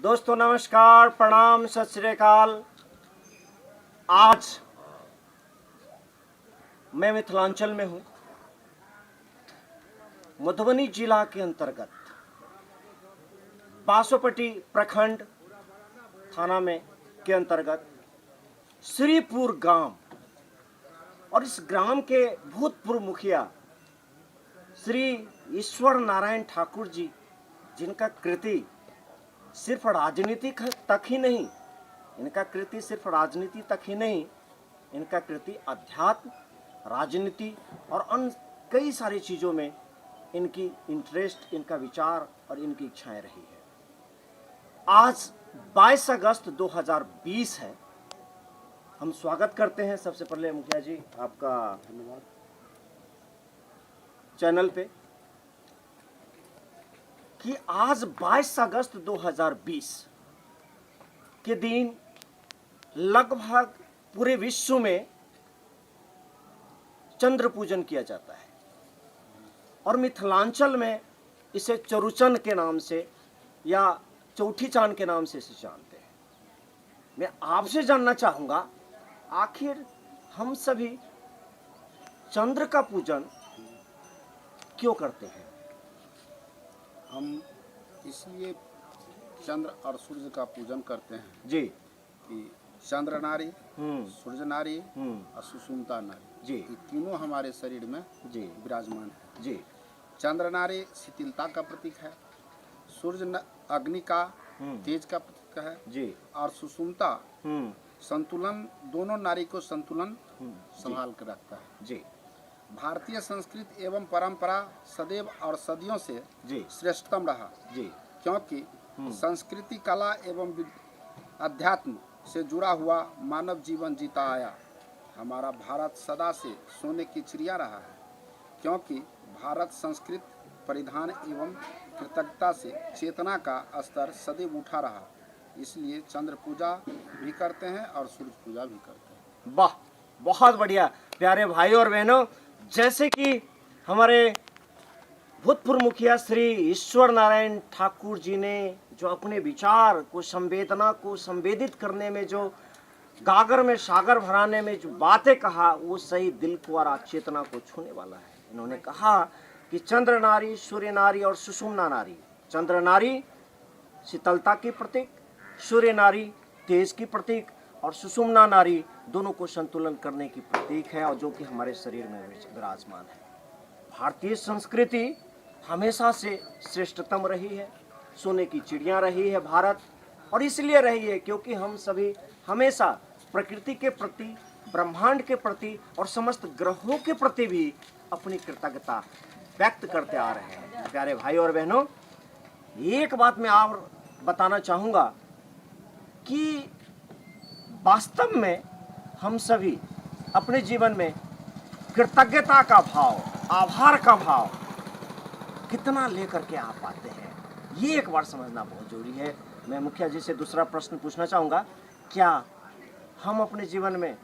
दोस्तों नमस्कार, प्रणाम, सत श्री अकाल। आज मैं मिथिलांचल में हूँ। मधुबनी जिला के अंतर्गत बासोपट्टी प्रखंड थाना में के अंतर्गत श्रीपुर ग्राम, और इस ग्राम के भूतपूर्व मुखिया श्री ईश्वर नारायण ठाकुर जी, जिनका कृति सिर्फ राजनीति तक ही नहीं, इनका कृति सिर्फ राजनीति तक ही नहीं, इनका कृति अध्यात्म, राजनीति और अन्य कई सारी चीज़ों में इनकी इंटरेस्ट, इनका विचार और इनकी इच्छाएं रही है। आज 22 अगस्त 2020 है। हम स्वागत करते हैं सबसे पहले मुखिया जी आपका धन्यवाद चैनल पे कि आज 22 अगस्त 2020 के दिन लगभग पूरे विश्व में चंद्र पूजन किया जाता है और मिथिलांचल में इसे चरुचन के नाम से या चौठी चांद के नाम से इसे जानते हैं। मैं आपसे जानना चाहूंगा, आखिर हम सभी चंद्र का पूजन क्यों करते हैं? हम इसलिए चंद्र और सूर्य का पूजन करते हैं जी कि चंद्र नारी, सूर्य नारी और सुषुम्ना नारी, जी, ये तीनों हमारे शरीर में जी विराजमान है। जी। चंद्र नारी शिथिलता का प्रतीक है, सूर्य अग्नि का तेज का प्रतीक है जी, और सुषुम्ना संतुलन, दोनों नारी को संतुलन संभाल कर रखता है। जी। भारतीय संस्कृति एवं परंपरा सदैव और सदियों से जी श्रेष्ठतम रहा, जी, क्योंकि संस्कृति, कला एवं अध्यात्म से जुड़ा हुआ मानव जीवन जीता आया। हमारा भारत सदा से सोने की चिड़िया रहा है, क्योंकि भारत संस्कृत, परिधान एवं कृतज्ञता से चेतना का स्तर सदैव उठा रहा। इसलिए चंद्र पूजा भी करते हैं और सूर्य पूजा भी करते हैं। वाह, बहुत बढ़िया। प्यारे भाई और बहनों, जैसे कि हमारे भूतपूर्व मुखिया श्री ईश्वर नारायण ठाकुर जी ने जो अपने विचार को, संवेदना को संवेदित करने में, जो गागर में सागर भराने में जो बातें कहा, वो सही दिल को और चेतना को छूने वाला है। इन्होंने कहा कि चंद्र नारी, सूर्य नारी और सुषुम्ना नारी। चंद्र नारी शीतलता की प्रतीक, सूर्य नारी तेज की प्रतीक और सुषुम्ना नारी दोनों को संतुलन करने की प्रतीक है, और जो कि हमारे शरीर में विराजमान है। भारतीय संस्कृति हमेशा से श्रेष्ठतम रही है, सोने की चिड़िया रही है भारत, और इसलिए रही है क्योंकि हम सभी हमेशा प्रकृति के प्रति, ब्रह्मांड के प्रति और समस्त ग्रहों के प्रति भी अपनी कृतज्ञता व्यक्त करते आ रहे हैं। प्यारे भाई और बहनों, एक बात मैं और बताना चाहूँगा कि वास्तव में हम सभी अपने जीवन में कृतज्ञता का भाव, आभार का भाव कितना लेकर के आ पाते हैं, ये एक बार समझना बहुत जरूरी है। मैं मुखिया जी से दूसरा प्रश्न पूछना चाहूँगा, क्या हम अपने जीवन में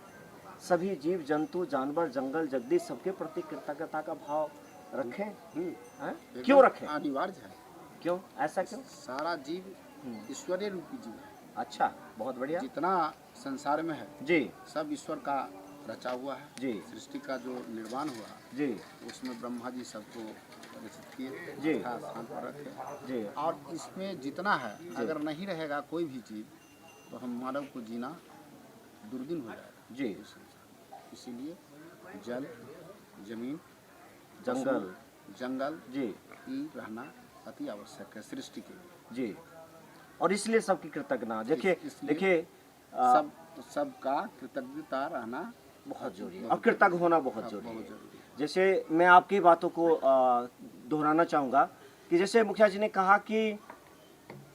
सभी जीव जंतु, जानवर, जंगल, जगदीश सबके प्रति कृतज्ञता का भाव रखें? क्यों रखें? अनिवार्य है। क्यों, ऐसा क्यों? सारा जीव ईश्वरीय रूपी जीव है। अच्छा, बहुत बढ़िया। जितना संसार में है जी, सब ईश्वर का रचा हुआ है। जी, सृष्टि का जो निर्माण हुआ जी, उसमें ब्रह्मा जी सबको रचित किए, जी, स्थान पर रखे। जी, और इसमें जितना है, अगर नहीं रहेगा कोई भी जीव तो हम मानव को जीना दुर्दिन हो जाएगा। जी। इसीलिए जल, जमीन, जंगल, जंगल जी, की रहना अति आवश्यक है सृष्टि के लिए। जी, और इसलिए सबकी कृतज्ञता, देखिए सबका कृतज्ञता रहना बहुत जरूरी है और कृतज्ञ होना बहुत जरूरी है। जरूरी है। जैसे मैं आपकी बातों को दोहराना चाहूँगा कि जैसे मुखिया जी ने कहा कि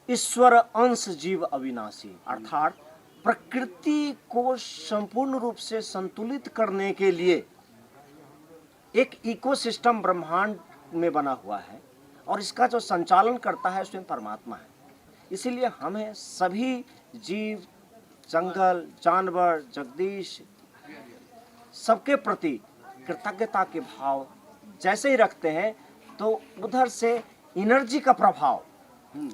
ईश्वर अंश जीव अविनाशी, अर्थात प्रकृति को संपूर्ण रूप से संतुलित करने के लिए एक इकोसिस्टम ब्रह्मांड में बना हुआ है, और इसका जो संचालन करता है स्वयं परमात्मा है। इसीलिए हमें सभी जीव, जंगल, जानवर, जगदीश सबके प्रति कृतज्ञता के भाव जैसे ही रखते हैं तो उधर से एनर्जी का प्रभाव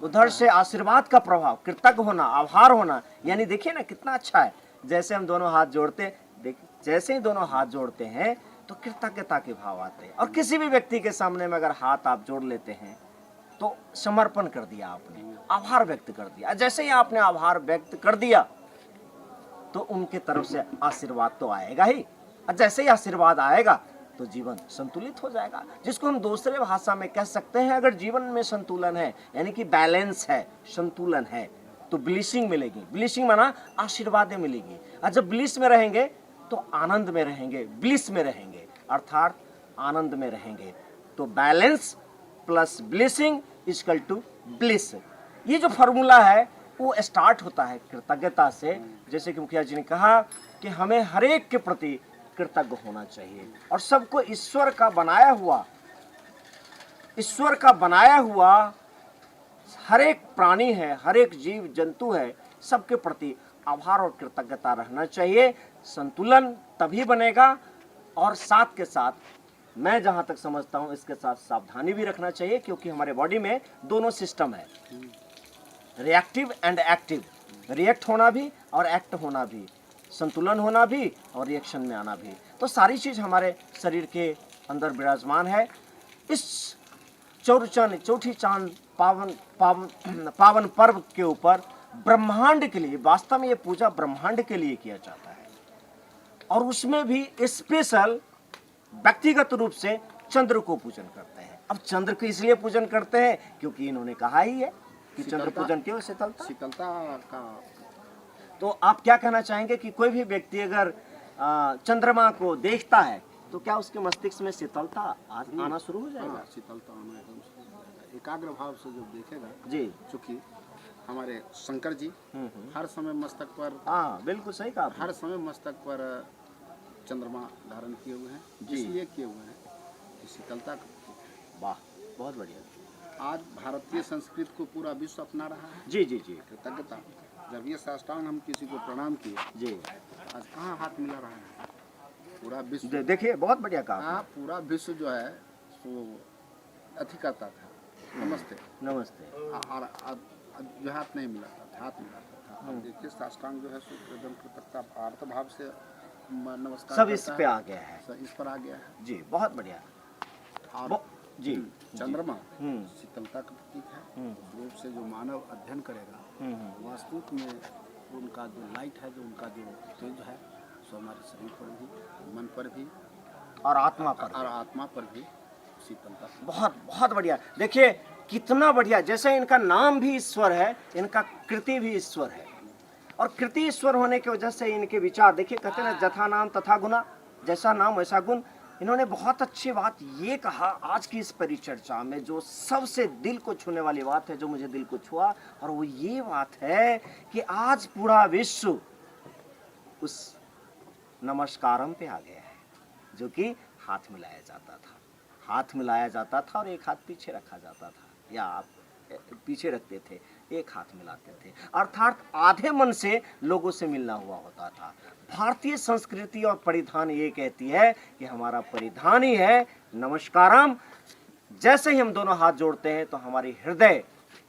उधर से आशीर्वाद का प्रभाव, कृतज्ञ होना, आभार होना, यानी देखिए ना कितना अच्छा है। जैसे हम दोनों हाथ जोड़ते, जैसे ही दोनों हाथ जोड़ते हैं तो कृतज्ञता के भाव आते हैं। और किसी भी व्यक्ति के सामने में अगर हाथ आप जोड़ लेते हैं तो समर्पण कर दिया आपने, आभार व्यक्त कर दिया। जैसे ही आपने आभार व्यक्त कर दिया तो उनके तरफ से आशीर्वाद तो आएगा ही, और जैसे ही आशीर्वाद आएगा तो जीवन संतुलित हो जाएगा। जिसको हम दूसरे भाषा में कह सकते हैं, अगर जीवन में संतुलन है, यानी कि बैलेंस है, संतुलन है, तो ब्लिसिंग मिलेगी। ब्लिसिंग माना आशीर्वादें मिलेगी। और जब ब्लिस में रहेंगे तो आनंद में रहेंगे, ब्लिस में रहेंगे, अर्थात आनंद में रहेंगे। तो balance plus blessing equal to bliss. ये जो फॉर्मूला है वो स्टार्ट होता है कृतज्ञता से। जैसे कि मुखिया जी ने कहा कि हमें हर एक के प्रति कृतज्ञ होना चाहिए, और सबको ईश्वर का बनाया हुआ हर एक प्राणी है, हर एक जीव जंतु है, सबके प्रति आभार और कृतज्ञता रहना चाहिए। संतुलन तभी बनेगा, और साथ के साथ मैं जहां तक समझता हूं इसके साथ सावधानी भी रखना चाहिए, क्योंकि हमारे बॉडी में दोनों सिस्टम है, रिएक्टिव एंड एक्टिव। रिएक्ट होना भी और एक्ट होना भी, संतुलन होना भी और रिएक्शन में आना भी। तो सारी चीज हमारे शरीर के अंदर विराजमान है। इस चौठी चांद पावन पर्व के ऊपर ब्रह्मांड के लिए, वास्तव में ये पूजा ब्रह्मांड के लिए किया जाता है, और उसमें भी स्पेशल व्यक्तिगत रूप से चंद्र को पूजन करते हैं। अब चंद्र को इसलिए पूजन करते हैं क्योंकि इन्होंने कहा ही है कि चंद्र पूजन क्यों, शीतलता का। तो आप क्या कहना चाहेंगे कि कोई भी व्यक्ति अगर चंद्रमा को देखता है तो क्या उसके मस्तिष्क में शीतलता आना शुरू हो जाएगा? शीतलता आना एकदम शुरू हो जाएगा, एकाग्र भाव से जो देखेगा जी। चूंकि हमारे शंकर जी हर समय मस्तक पर, हाँ बिल्कुल सही कहा, हर समय मस्तक पर चंद्रमा धारण किए हुए हैं, इसलिए किए हुए हैं कि शीतलता। वाह, बहुत बढ़िया। आज भारतीय संस्कृति को पूरा विश्व अपना रहा है। जी जी जी। कृतज्ञता, जब ये साष्टांग हम किसी को प्रणाम किए जी, आज कहाँ हाथ मिला रहा है? पूरा विश्व देखिए, बहुत बढ़िया कहा। हाँ, पूरा विश्व जो है वो अथी करता था, नमस्ते नमस्ते, और जो हाथ नहीं मिलाता था, हाथ मिलाता था। अब देखिए साष्टांग जो है एकदम कृतज्ञता आर्त भाव से नमस्कार सब इस पे आ गया है, इस पर आ गया है जी। बहुत बढ़िया। और जी, चंद्रमा शीतलता का प्रतीक है। उस रूप से जो मानव अध्ययन करेगा, वास्तविक में उनका जो लाइट है, जो उनका जो तेज है, सो हमारे शरीर पर भी, मन पर भी और आत्मा पर भी शीतलता। बहुत बहुत बढ़िया। देखिए कितना बढ़िया, जैसे इनका नाम भी ईश्वर है, इनका कृति भी ईश्वर है, और कृति ईश्वर होने की वजह से इनके विचार, देखिए कहते हैं जथा नाम तथा गुना, जैसा नाम वैसा गुण। इन्होंने बहुत अच्छी बात ये कहा आज की इस परिचर्चा में, जो सबसे दिल को छूने वाली बात है, जो मुझे दिल को छुआ, और वो ये बात है कि आज पूरा विश्व उस नमस्कारम पे आ गया है, जो कि हाथ मिलाया जाता था, हाथ मिलाया जाता था और एक हाथ पीछे रखा जाता था, या आप पीछे रखते थे, एक हाथ मिलाते थे, अर्थात आधे मन से लोगों से मिलना हुआ होता था। भारतीय संस्कृति और परिधान ये कहती है कि हमारा परिधान ही है नमस्कारम। जैसे ही हम दोनों हाथ जोड़ते हैं तो हमारी हृदय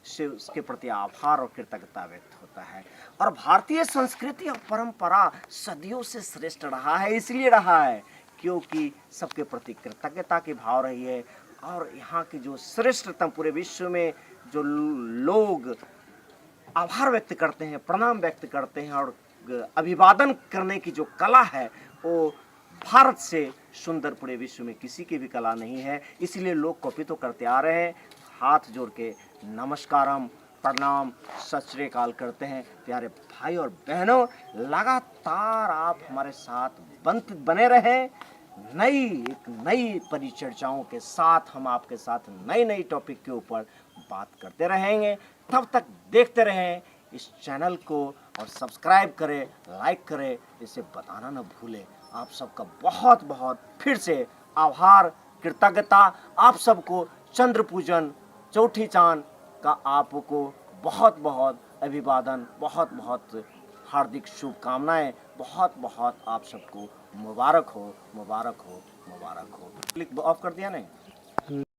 से उसके प्रति आभार और कृतज्ञता व्यक्त होता है। और भारतीय संस्कृति और परंपरा सदियों से श्रेष्ठ रहा है, इसलिए रहा है क्योंकि सबके प्रति कृतज्ञता की भाव रही है। और यहाँ की जो श्रेष्ठतम, पूरे विश्व में जो लोग आभार व्यक्त करते हैं, प्रणाम व्यक्त करते हैं और अभिवादन करने की जो कला है, वो भारत से सुंदर पूरे विश्व में किसी की भी कला नहीं है। इसलिए लोग कॉपी तो करते आ रहे हैं, हाथ जोड़ के नमस्कारम, प्रणाम, सत श्री अकाल करते हैं। प्यारे भाई और बहनों, लगातार आप हमारे साथ बने रहें। नई परिचर्चाओं के साथ हम आपके साथ नई टॉपिक के ऊपर बात करते रहेंगे। तब तक देखते रहें इस चैनल को और सब्सक्राइब करें, लाइक करें, इसे बताना न भूलें। आप सबका बहुत बहुत फिर से आभार, कृतज्ञता। आप सबको चंद्र पूजन, चौठी चांद का आपको बहुत बहुत अभिवादन, बहुत बहुत हार्दिक शुभकामनाएं, बहुत बहुत आप सबको मुबारक हो, मुबारक हो, मुबारक हो। क्लिक ऑफ कर दिया नहीं?